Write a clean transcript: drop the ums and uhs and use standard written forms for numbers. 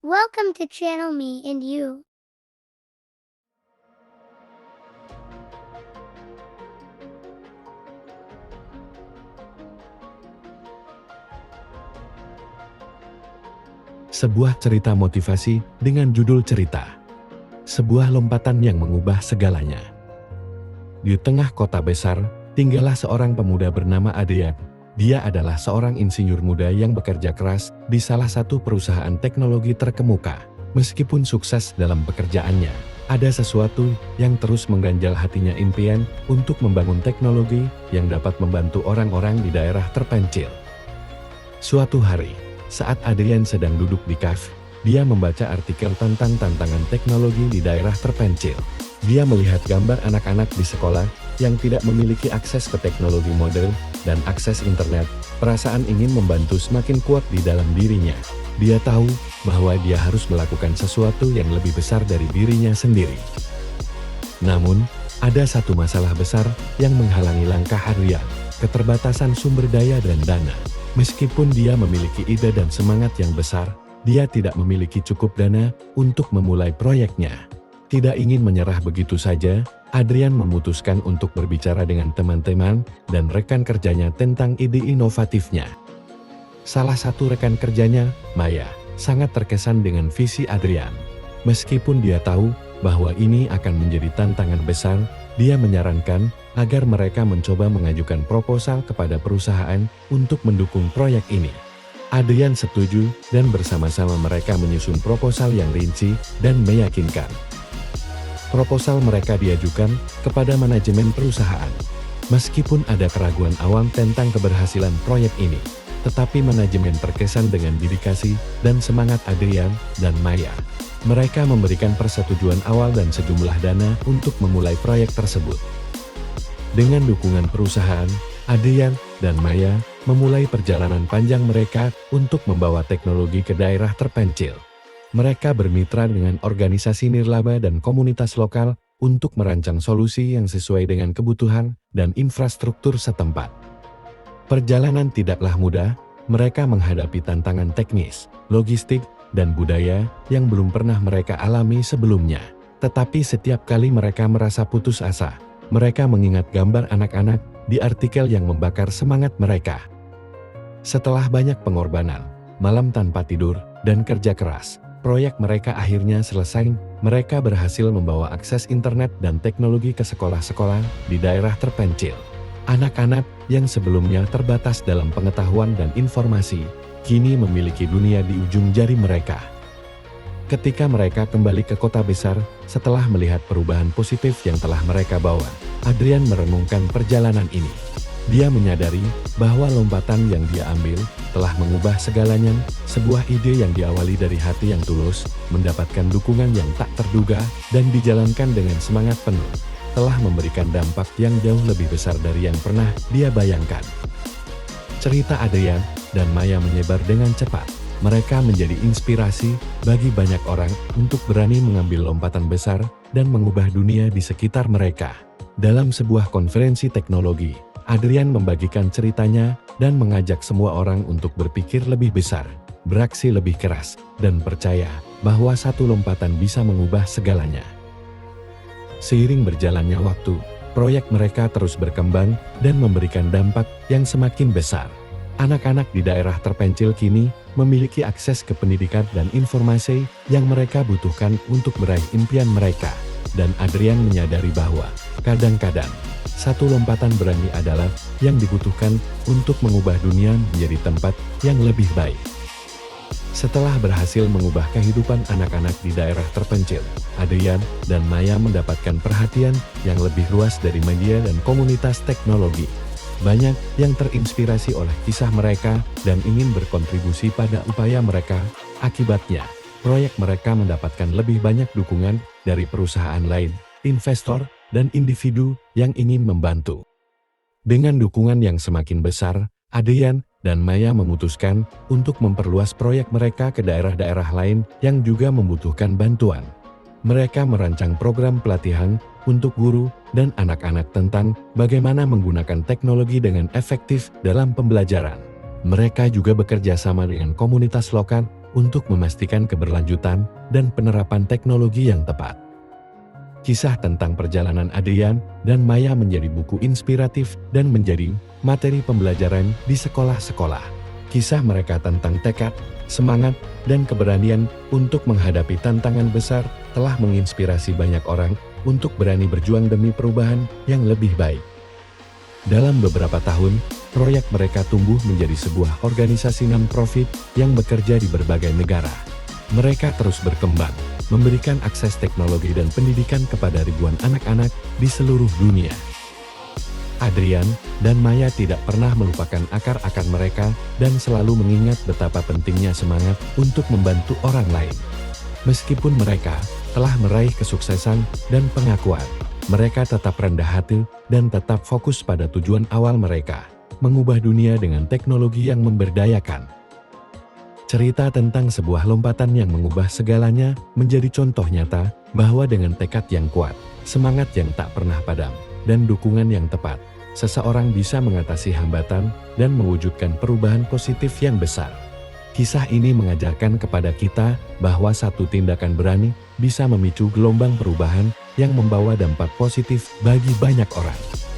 Welcome to channel me and you. Sebuah cerita motivasi dengan judul cerita. Sebuah lompatan yang mengubah segalanya. Di tengah kota besar, tinggallah seorang pemuda bernama Adrian. Dia adalah seorang insinyur muda yang bekerja keras di salah satu perusahaan teknologi terkemuka. Meskipun sukses dalam pekerjaannya, ada sesuatu yang terus mengganjal hatinya, impian untuk membangun teknologi yang dapat membantu orang-orang di daerah terpencil. Suatu hari, saat Adrian sedang duduk di kafe, dia membaca artikel tentang tantangan teknologi di daerah terpencil. Dia melihat gambar anak-anak di sekolah yang tidak memiliki akses ke teknologi modern dan akses internet. Perasaan ingin membantu semakin kuat di dalam dirinya. Dia tahu bahwa dia harus melakukan sesuatu yang lebih besar dari dirinya sendiri. Namun, ada satu masalah besar yang menghalangi langkah Adrian: keterbatasan sumber daya dan dana. Meskipun dia memiliki ide dan semangat yang besar, dia tidak memiliki cukup dana untuk memulai proyeknya. Tidak ingin menyerah begitu saja, Adrian memutuskan untuk berbicara dengan teman-teman dan rekan kerjanya tentang ide inovatifnya. Salah satu rekan kerjanya, Maya, sangat terkesan dengan visi Adrian. Meskipun dia tahu bahwa ini akan menjadi tantangan besar, dia menyarankan agar mereka mencoba mengajukan proposal kepada perusahaan untuk mendukung proyek ini. Adrian setuju dan bersama-sama mereka menyusun proposal yang rinci dan meyakinkan. Proposal mereka diajukan kepada manajemen perusahaan. Meskipun ada keraguan awam tentang keberhasilan proyek ini, tetapi manajemen terkesan dengan dedikasi dan semangat Adrian dan Maya. Mereka memberikan persetujuan awal dan sejumlah dana untuk memulai proyek tersebut. Dengan dukungan perusahaan, Adrian dan Maya memulai perjalanan panjang mereka untuk membawa teknologi ke daerah terpencil. Mereka bermitra dengan organisasi nirlaba dan komunitas lokal untuk merancang solusi yang sesuai dengan kebutuhan dan infrastruktur setempat. Perjalanan tidaklah mudah, mereka menghadapi tantangan teknis, logistik, dan budaya yang belum pernah mereka alami sebelumnya. Tetapi setiap kali mereka merasa putus asa, mereka mengingat gambar anak-anak di artikel yang membakar semangat mereka. Setelah banyak pengorbanan, malam tanpa tidur, dan kerja keras, proyek mereka akhirnya selesai. Mereka berhasil membawa akses internet dan teknologi ke sekolah-sekolah di daerah terpencil. Anak-anak yang sebelumnya terbatas dalam pengetahuan dan informasi, kini memiliki dunia di ujung jari mereka. Ketika mereka kembali ke kota besar, setelah melihat perubahan positif yang telah mereka bawa, Adrian merenungkan perjalanan ini. Dia menyadari bahwa lompatan yang dia ambil telah mengubah segalanya. Sebuah ide yang diawali dari hati yang tulus, mendapatkan dukungan yang tak terduga, dan dijalankan dengan semangat penuh, telah memberikan dampak yang jauh lebih besar dari yang pernah dia bayangkan. Cerita Adrian dan Maya menyebar dengan cepat. Mereka menjadi inspirasi bagi banyak orang untuk berani mengambil lompatan besar dan mengubah dunia di sekitar mereka. Dalam sebuah konferensi teknologi, Adrian membagikan ceritanya dan mengajak semua orang untuk berpikir lebih besar, beraksi lebih keras, dan percaya bahwa satu lompatan bisa mengubah segalanya. Seiring berjalannya waktu, proyek mereka terus berkembang dan memberikan dampak yang semakin besar. Anak-anak di daerah terpencil kini memiliki akses ke pendidikan dan informasi yang mereka butuhkan untuk meraih impian mereka. Dan Adrian menyadari bahwa kadang-kadang satu lompatan berani adalah yang dibutuhkan untuk mengubah dunia menjadi tempat yang lebih baik. Setelah berhasil mengubah kehidupan anak-anak di daerah terpencil, Adrian dan Maya mendapatkan perhatian yang lebih luas dari media dan komunitas teknologi. Banyak yang terinspirasi oleh kisah mereka dan ingin berkontribusi pada upaya mereka. Akibatnya, proyek mereka mendapatkan lebih banyak dukungan dari perusahaan lain, investor, dan individu yang ingin membantu. Dengan dukungan yang semakin besar, Adrian dan Maya memutuskan untuk memperluas proyek mereka ke daerah-daerah lain yang juga membutuhkan bantuan. Mereka merancang program pelatihan untuk guru dan anak-anak tentang bagaimana menggunakan teknologi dengan efektif dalam pembelajaran. Mereka juga bekerja sama dengan komunitas lokal untuk memastikan keberlanjutan dan penerapan teknologi yang tepat. Kisah tentang perjalanan Adrian dan Maya menjadi buku inspiratif dan menjadi materi pembelajaran di sekolah-sekolah. Kisah mereka tentang tekad, semangat, dan keberanian untuk menghadapi tantangan besar telah menginspirasi banyak orang untuk berani berjuang demi perubahan yang lebih baik. Dalam beberapa tahun, proyek mereka tumbuh menjadi sebuah organisasi non-profit yang bekerja di berbagai negara. Mereka terus berkembang, memberikan akses teknologi dan pendidikan kepada ribuan anak-anak di seluruh dunia. Adrian dan Maya tidak pernah melupakan akar-akar mereka dan selalu mengingat betapa pentingnya semangat untuk membantu orang lain. Meskipun mereka telah meraih kesuksesan dan pengakuan, mereka tetap rendah hati dan tetap fokus pada tujuan awal mereka, mengubah dunia dengan teknologi yang memberdayakan. Cerita tentang sebuah lompatan yang mengubah segalanya menjadi contoh nyata bahwa dengan tekad yang kuat, semangat yang tak pernah padam, dan dukungan yang tepat, seseorang bisa mengatasi hambatan dan mewujudkan perubahan positif yang besar. Kisah ini mengajarkan kepada kita bahwa satu tindakan berani bisa memicu gelombang perubahan yang membawa dampak positif bagi banyak orang.